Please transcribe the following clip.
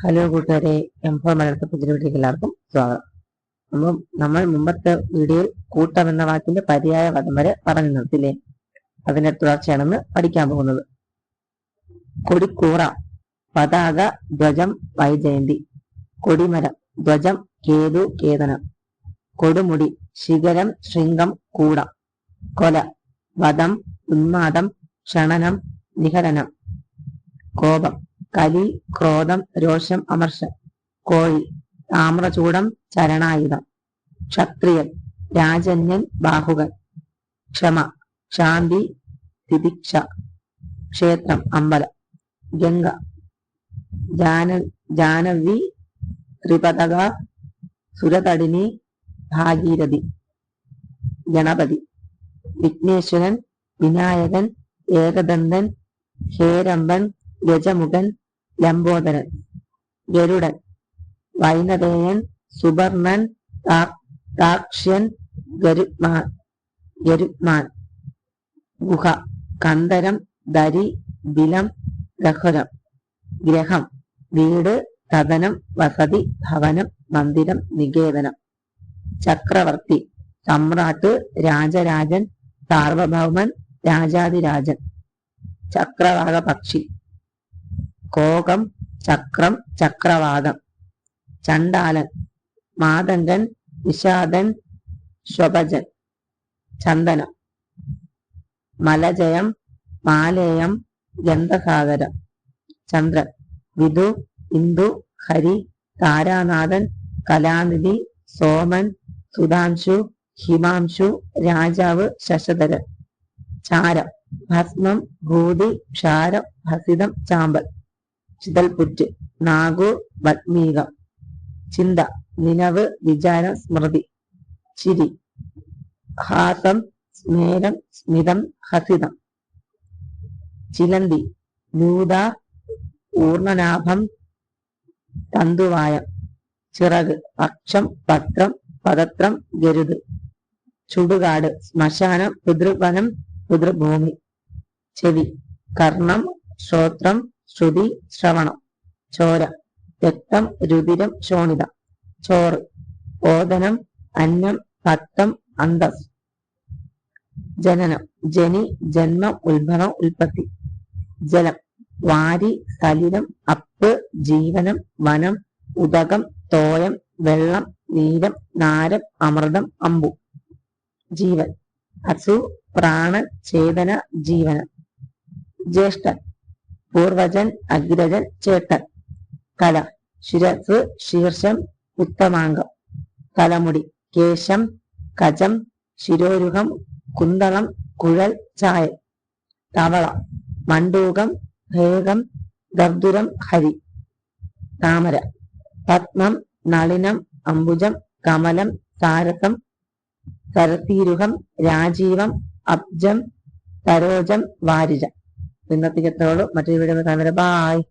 Hello കൂട്ടുകാരെ, M4 മലയാളത്തെ പുതിയ വീഡിയോയിലേക്ക് എല്ലാവർക്കും സ്വാഗതം. നമ്മൾ മുമ്പത്തെ വീഡിയോയിൽ കൂട്ടം എന്ന വാക്കിന്റെ പര്യായ പദം വരെ പറഞ്ഞു നിർത്തില്ലേ? അതിന്റെ തുടർച്ചയാണെന്ന് പഠിക്കാൻ പോകുന്നത്. കൊടിക്കൂറ, പതാക, ധ്വജം, വൈജയന്തി. കൊടിമരം, ധ്വജം, കേതു, കേതനം. കൊടുമുടി, ശിഖരം, ശൃംഗം, കൂടം. കൊല, വധം, ഉന്മാദം, ക്ഷണനം, നിഹതനം. കോപം, കലി, ക്രോധം, രോഷം, അമർഷം. കോഴി, താമ്രചൂടം, ചരണായുധം. ക്ഷത്രിയൻ, രാജന്യൻ, ബാഹുകൻ. ക്ഷമ, ശാന്തി, തിതിക്ഷ. ക്ഷേത്രം, അമ്പലം. ഗംഗ, ജാനവി, ത്രിപതക, സുരതടിനി, ഭാഗീരഥി. ഗണപതി, വിഘ്നേശ്വരൻ, വിനായകൻ, ഏകദന്തൻ, ഹേരമ്പൻ, ഗജമുഖൻ, ലംബോദരൻ. ഗരുഡൻ, വൈനതേയൻ, സുബർണൻ, താക്ഷ്യൻ, ഗരുത്മാൻ. ഗുഹ, കന്ദരം, ദരി, ബിലം, ഗഹ്വരം. ഗ്രഹം, വീട്, കഥനം, വസതി, ഭവനം, മന്ദിരം, നികേതനം. ചക്രവർത്തി, സമ്രാട്ട്, രാജരാജൻ, സാർവഭൗമൻ, രാജാതിരാജൻ. ചക്രവാക പക്ഷി. കോകം, ചക്രം, ചക്രവാകം. ചണ്ടാലൻ, മാതങ്കൻ, നിഷാദൻ, ശ്വപജൻ. ചന്ദനം, മലജയം, മാലേയം, ഗന്ധസാഗരം. ചന്ദ്രൻ, വിധു, ഇന്ദു, ഹരി, താരാനാഥൻ, കലാനിധി, സോമൻ, സുധാംശു, ഹിമാംശു, രാജാവ്, ശശധരൻ. ചാരം, ഭസ്മം, ഭൂതി, ക്ഷാരം, ഭസിതം, ചാമ്പൽ. ചിതൽപുറ്റ്, നാഗൂർ, വത്മീകം. ചിന്ത, നിനവ്, വിചാരം, സ്മൃതി. ചിരി, ഹാസം, സ്മേരം, സ്മിതം, ഹസിതം. ചിലന്തി, ലൂത, ഊർണനാഭം, തന്തുവായം. ചിറക്, പക്ഷം, പത്രം, പദത്രം, ഗരുത്. ചുടുകാട്, ശ്മശാനം, പിതൃവനം, പിതൃഭൂമി. ചെവി, കർണം, ശ്രോത്രം, ശ്രുതി, ശ്രവണം. ചോര, രക്തം, രുതിരം, ശോണിതം. ചോറ്, ഓദനം, അന്നം, പത്തം, അന്തസ്. ജനനം, ജനി, ജന്മം, ഉത്ഭവം, ഉൽപ്പത്തി. ജലം, വാരി, സലിലം, അപ്പ്, ജീവനം, വനം, ഉദകം, തോയം, വെള്ളം, നീരം, നാരം, അമൃതം, അമ്പു. ജീവൻ, അസു, പ്രാണൻ, ചേതന, ജീവനം. ജ്യേഷ്ഠൻ, പൂർവജൻ, അഗ്രജൻ, ചേട്ടൻ. കല, ശിരസ്, ശീർഷം, ഉത്തമാംഗം. തലമുടി, കേശം, കജം, ശിരോരുഹം, കുന്തളം, കുഴൽ, ചായൽ. തവള, മണ്ടൂകം, ഭേഗം, ദർദുരം, ഹരി. താമര, പത്മം, നളിനം, അംബുജം, കമലം, സാരസം, സരസീരുഹം, രാജീവം, അബ്ജം, സരോജം, വാരിജം. ഇന്നത്തെ ചിത്രങ്ങളും മറ്റൊരു വീഡിയോ കാണുന്നത്. ബായ്.